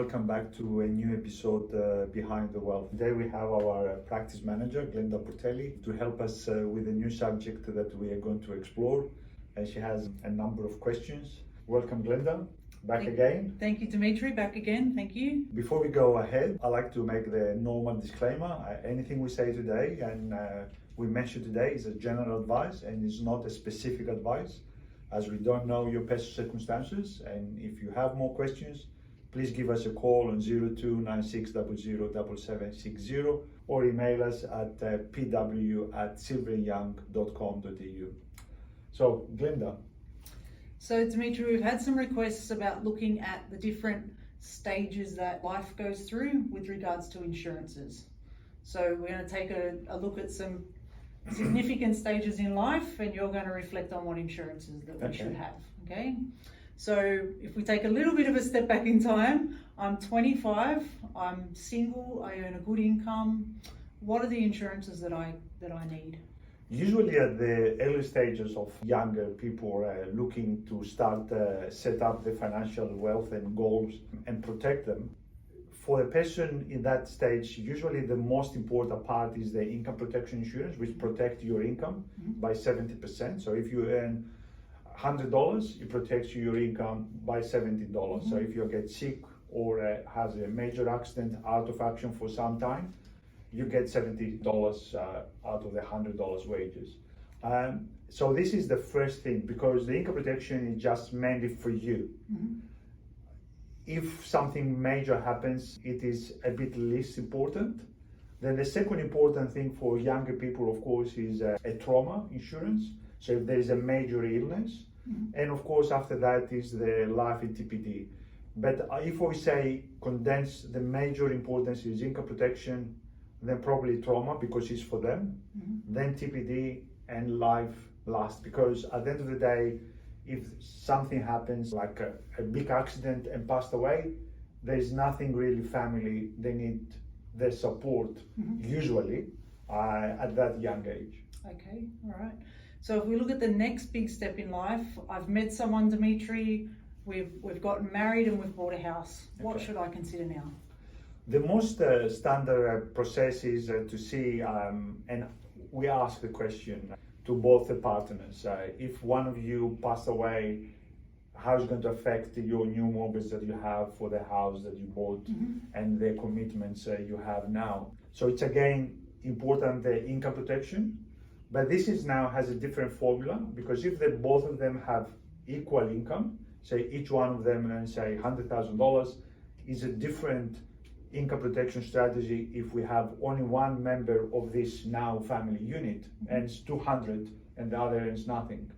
welcome back to a new episode Behind the Wealth. Today we have our practice manager, Glenda, to help us with a new subject that we are going to explore. And she has a number of questions. Welcome, Glenda, back again. Thank you, Dimitri, back again, thank you. Before we go ahead, I'd like to make the normal disclaimer. Anything we say today and we mention today is a general advice and is not a specific advice, as we don't know your personal circumstances. And if you have more questions, please give us a call on 0296007760 or email us at pw@silveryoung.com.au. So, Glenda. So, Dimitri, we've had some requests about looking at the different stages that life goes through with regards to insurances. So we're going to take a look at some significant stages in life, and you're going to reflect on what insurances that we should have, okay? So if we take a little bit of a step back in time, I'm 25, I'm single, I earn a good income. What are the insurances that I need? Usually at the early stages of younger people looking to start set up the financial wealth and goals and protect them. For the person in that stage, usually the most important part is the income protection insurance, which protects your income by 70%. So if you earn $100, it protects your income by $70. So if you get sick or has a major accident out of action for some time, you get $70 out of the $100 wages. So this is the first thing, because the income protection is just mainly for you. If something major happens, it is a bit less important. Then the second important thing for younger people, of course, is a trauma insurance. So if there is a major illness, and of course after that is the life and TPD. But if we say condense, the major importance is income protection, then probably trauma because it's for them, then TPD and life last, because at the end of the day, if something happens like a big accident and passed away, there is nothing really family, they need their support usually at that young age. Okay, all right. So if we look at the next big step in life, I've met someone, Dimitri, we've gotten married and we've bought a house. What should I consider now? The most standard process is to see, and we ask the question to both the partners. If one of you pass away, how is it going to affect your new mortgage that you have for the house that you bought and the commitments you have now? So it's again important, the income protection, but this is now has a different formula, because if both of them have equal income, say each one of them earns say $100,000, is a different income protection strategy if we have only one member of this now family unit earns 200 and the other earns nothing.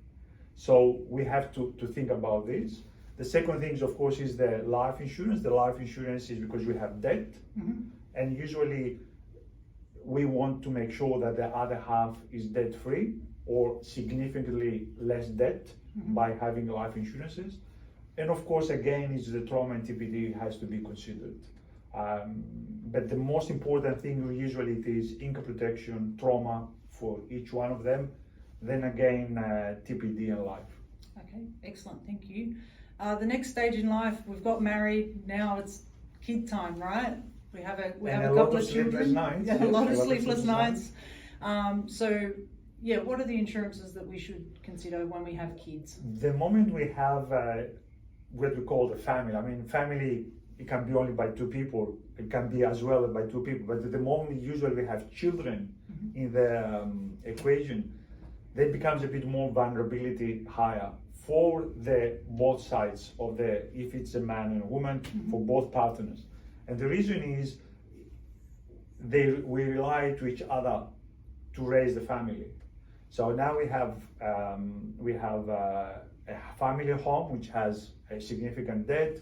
So we have to think about this. The second thing, of course, is the life insurance. The life insurance is because we have debt, and usually we want to make sure that the other half is debt-free or significantly less debt by having life insurances. And of course, again, is the trauma and TPD has to be considered. But the most important thing usually it is income protection, trauma for each one of them, then again TPD and life. Okay, excellent, thank you. The next stage in life, we've got married, now it's kid time, right? We have a couple of children. A lot of sleepless nights. So yeah, what are the insurances that we should consider when we have kids? The moment we have what we call the family, I mean family, it can be only by two people, it can be as well by two people, but at the moment usually we have children in the equation, there becomes a bit more vulnerability higher for the both sides of if it's a man and a woman, for both partners. And the reason is we rely to each other to raise the family. So now we have a family home which has a significant debt.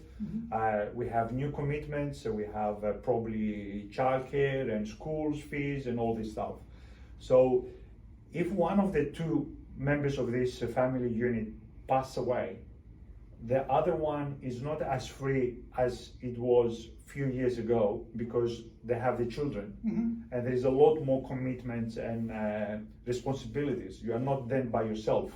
We have new commitments, so we have probably childcare and schools fees and all this stuff. So if one of the two members of this family unit pass away, the other one is not as free as it was a few years ago, because they have the children and there is a lot more commitments and responsibilities. You are not then by yourself.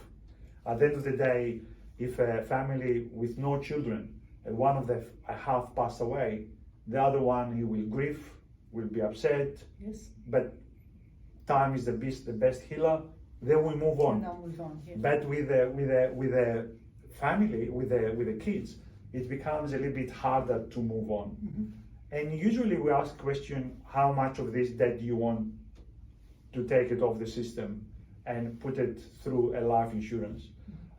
At the end of the day, if a family with no children, one of the half passed away, The other one, he will grieve, will be upset, Yes. but time is the best healer. Then we move on. And they'll move on. Yeah. But with the family, with the kids, it becomes a little bit harder to move on. Mm-hmm. And usually we ask question, how much of this debt do you want to take it off the system and put it through a life insurance?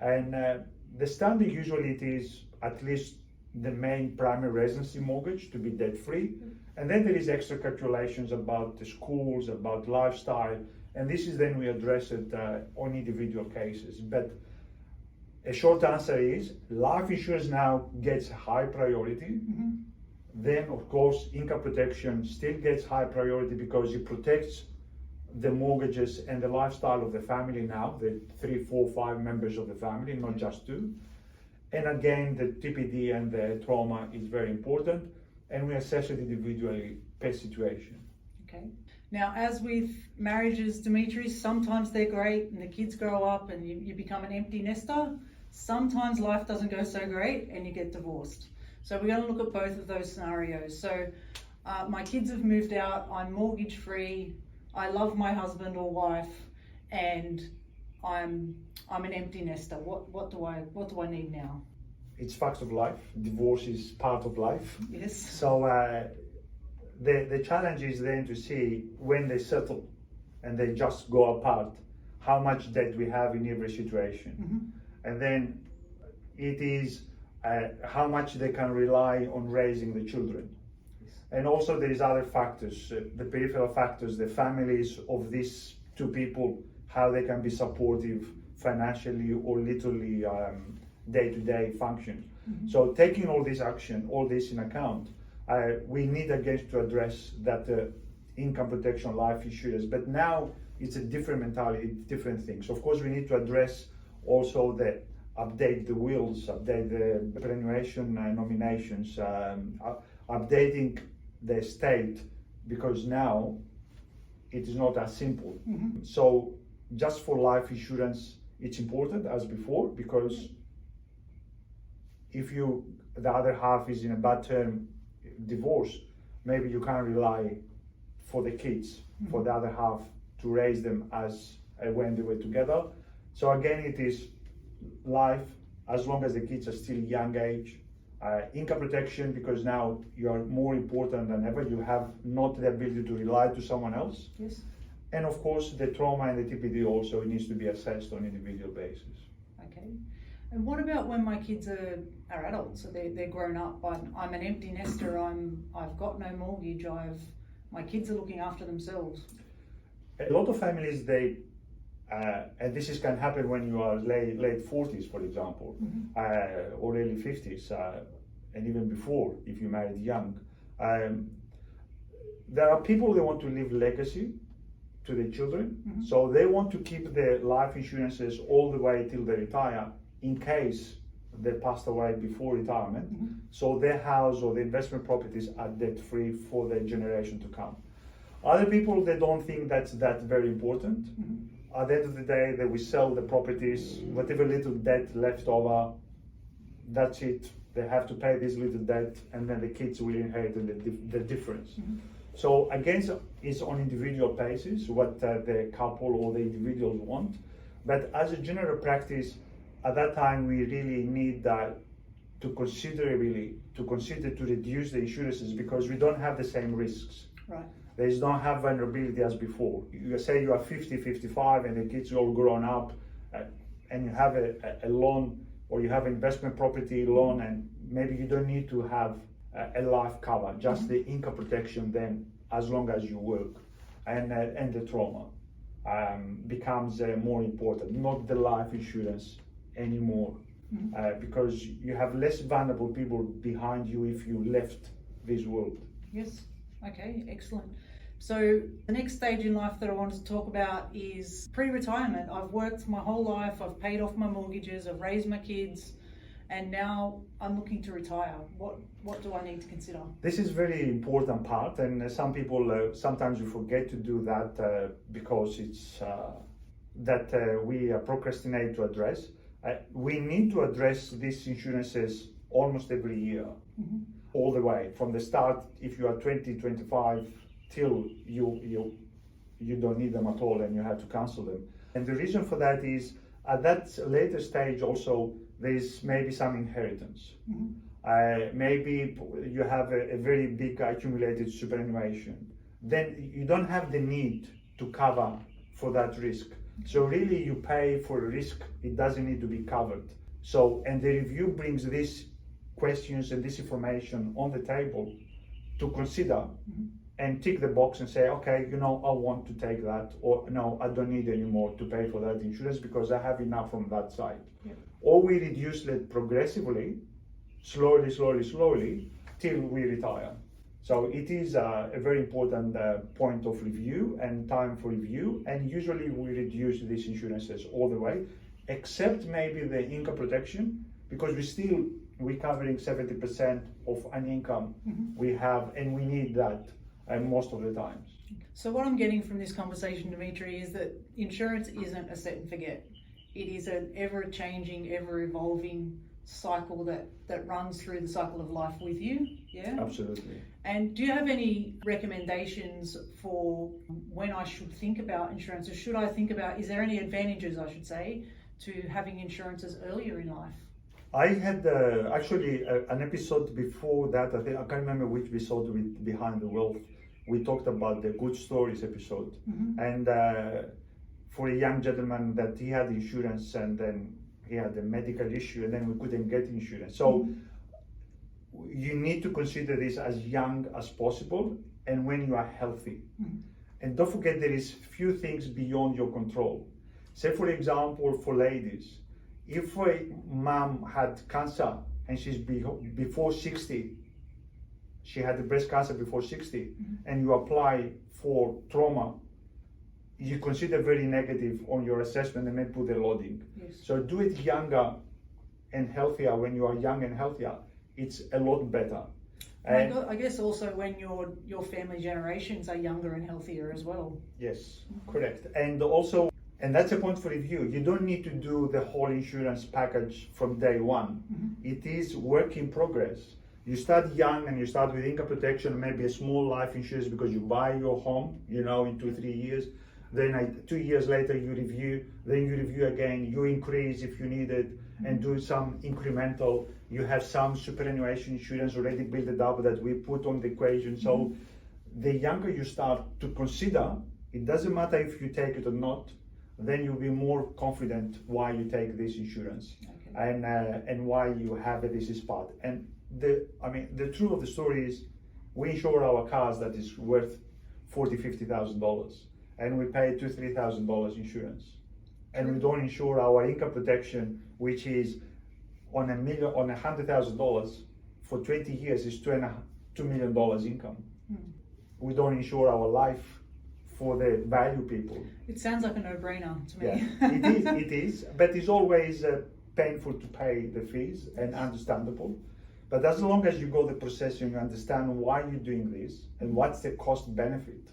Mm-hmm. And the standard usually it is at least the main primary residency mortgage to be debt free. Mm-hmm. And then there is extra calculations about the schools, about lifestyle, and this is then we address it on individual cases. But a short answer is life insurance now gets high priority. Mm-hmm. Then of course income protection still gets high priority because it protects the mortgages and the lifestyle of the family now, the 3, 4, 5 members of the family, not just 2. And again, the TPD and the trauma is very important, and we assess it individually per situation. Okay. Now, as with marriages, Dimitri, sometimes they're great and the kids grow up and you become an empty nester. Sometimes life doesn't go so great and you get divorced. So we're going to look at both of those scenarios. So my kids have moved out, I'm mortgage free, I love my husband or wife, and I'm an empty nester. What do I need now? It's facts of life. Divorce is part of life. Yes. So the challenge is then to see when they settle and they just go apart, how much debt we have in every situation. Mm-hmm. And then it is how much they can rely on raising the children. Yes. And also there is other factors, the peripheral factors, the families of these 2 people, how they can be supportive financially or literally day-to-day functions. Mm-hmm. So taking all this action, all this in account, we need again to address that income protection life insurance. But now it's a different mentality, different things. Of course, we need to address also the update the wills, update the superannuation nominations, updating the estate, because now it is not as simple. Mm-hmm. So just for life insurance, it's important as before, because if the other half is in a bad term, divorce, maybe you can't rely for the kids, mm-hmm. for the other half to raise them as when they were together. So again, it is life as long as the kids are still young age. Income protection, because now you are more important than ever. You have not the ability to rely to someone else. Yes. And of course, the trauma and the TPD also needs to be assessed on an individual basis. Okay. And what about when my kids are adults, so they're grown up? I'm an empty nester. I've got no mortgage. My kids are looking after themselves. A lot of families, and this can happen when you are late 40s, for example, mm-hmm. Or early 50s, and even before if you married young. There are people that want to leave legacy to their children, mm-hmm. so they want to keep their life insurances all the way till they retire in case they passed away before retirement. Mm-hmm. So their house or the investment properties are debt free for their generation to come. Other people, they don't think that's very important. Mm-hmm. At the end of the day, they will sell the properties, whatever little debt left over, that's it. They have to pay this little debt, and then the kids will inherit the difference. Mm-hmm. So again, it's on individual basis what the couple or the individuals want. But as a general practice, at that time we really need to consider to reduce the insurances, because we don't have the same risks. Right. They don't have vulnerability as before. You say you are 50, 55 and the kids are all grown up, and you have a loan, or you have investment property loan, and maybe you don't need to have a life cover, just mm-hmm. the income protection then, as long as you work, and the trauma becomes more important, not the life insurance anymore, mm-hmm. Because you have less vulnerable people behind you if you left this world. Yes. Okay, excellent. So the next stage in life that I wanted to talk about is pre-retirement. I've worked my whole life, I've paid off my mortgages, I've raised my kids, and now I'm looking to retire. What do I need to consider? This is very important part, and some people sometimes you forget to do that because it's that we procrastinate to address. We need to address these insurances almost every year. Mm-hmm. all the way from the start. If you are 20, 25, till you don't need them at all and you have to cancel them. And the reason for that is at that later stage also there's maybe some inheritance. Maybe you have a very big accumulated superannuation. Then you don't have the need to cover for that risk. So really you pay for a risk, it doesn't need to be covered. So, and the review brings these questions and this information on the table to consider and tick the box and say, okay, I want to take that, or no, I don't need anymore to pay for that insurance because I have enough from that side. Or we reduce it progressively, slowly, till we retire. So it is a very important point of review and time for review, and usually we reduce these insurances all the way, except maybe the income protection, because we're covering 70% of an income we have, and we need that most of the times. So what I'm getting from this conversation, Dimitri, is that insurance isn't a set and forget. It is an ever-changing, ever-evolving cycle that runs through the cycle of life with you. Yeah, absolutely. And do you have any recommendations for when I should think about insurance, or should I think about, is there any advantages, I should say, to having insurances earlier in life? I had actually an episode before that. I can't remember which episode with Behind the Wealth. We talked about the good stories episode, and for a young gentleman that he had insurance and then he had a medical issue and then we couldn't get insurance. So you need to consider this as young as possible and when you are healthy. And don't forget there is few things beyond your control. Say for example, for ladies, if a mom had cancer and she's before 60, she had the breast cancer before 60, and you apply for trauma, you consider very negative on your assessment and may put a loading. So do it younger and healthier. When you are young and healthier, it's a lot better. And I guess also when your family generations are younger and healthier as well. Yes, correct. And also, and that's a point for review, you don't need to do the whole insurance package from day one. It is work in progress. You start young and you start with income protection, maybe a small life insurance because you buy your home, in 2-3 years. Then 2 years later you review, then you review again, you increase if you need it, and do some incremental. You have some superannuation insurance already built up that we put on the equation. So the younger you start to consider, it doesn't matter if you take it or not, then you'll be more confident why you take this insurance and why you have this as part. And the truth of the story is we insure our cars that is worth $40,000-$50,000. And we pay $2,000-$3,000 insurance, and we don't insure our income protection, which is on $100,000 for 20 years is $2 million income. We don't insure our life for the value people. It sounds like a no-brainer to me. Yeah, it is, but it's always painful to pay the fees and understandable. But as long as you go the process and you understand why you're doing this and what's the cost benefit.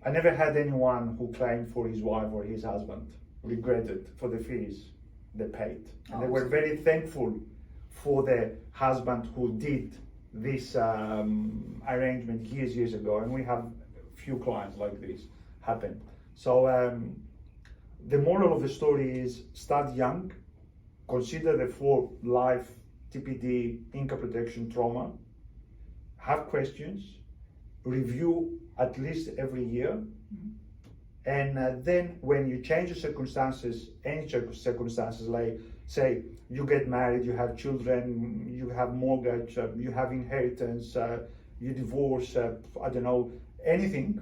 I never had anyone who claimed for his wife or his husband regretted for the fees they paid. And they were very thankful for the husband who did this arrangement years ago. And we have few clients like this happen. So the moral of the story is start young, consider the full life, TPD, income protection, trauma, have questions, review at least every year, and then when you change the circumstances, any circumstances, like say you get married, you have children, you have mortgage, you have inheritance, you divorce, I don't know, anything,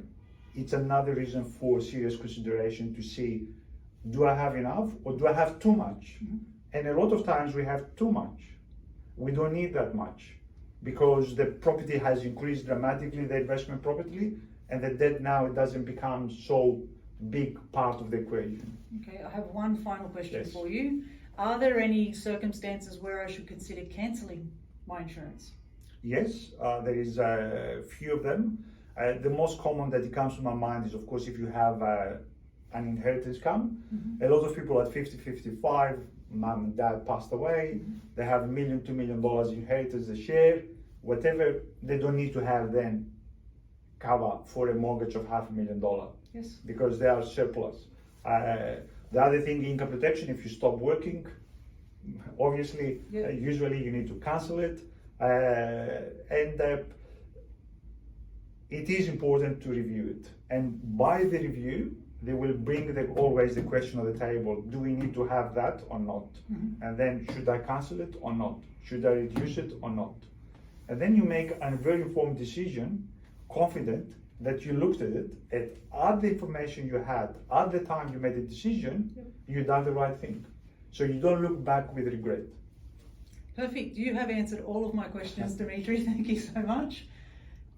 it's another reason for serious consideration to see, do I have enough or do I have too much? And a lot of times we have too much. We don't need that much, because the property has increased dramatically, the investment property, and the debt now it doesn't become so big part of the equation. Okay, I have one final question for you. Are there any circumstances where I should consider cancelling my insurance? Yes, there is a few of them. The most common that comes to my mind is, of course, if you have an inheritance come. A lot of people at 50, 55 mom and dad passed away, they have $1 million, $2 million inheritance, a share, whatever, they don't need to have then cover for a mortgage of $500,000. Yes. Because they are surplus. The other thing, income protection, if you stop working, obviously, usually you need to cancel it. It is important to review it. And by the review, they will bring always the question on the table, do we need to have that or not? And then, should I cancel it or not? Should I reduce it or not? And then you make a very informed decision, confident that you looked at it, at all the information you had, at the time you made the decision, you've done the right thing. So you don't look back with regret. Perfect. You have answered all of my questions, Dimitri. Thank you so much.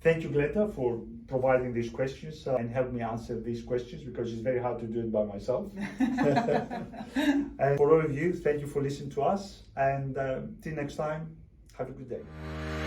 Thank you, Glenda, for providing these questions and help me answer these questions, because it's very hard to do it by myself. And for all of you, thank you for listening to us. And till next time, have a good day.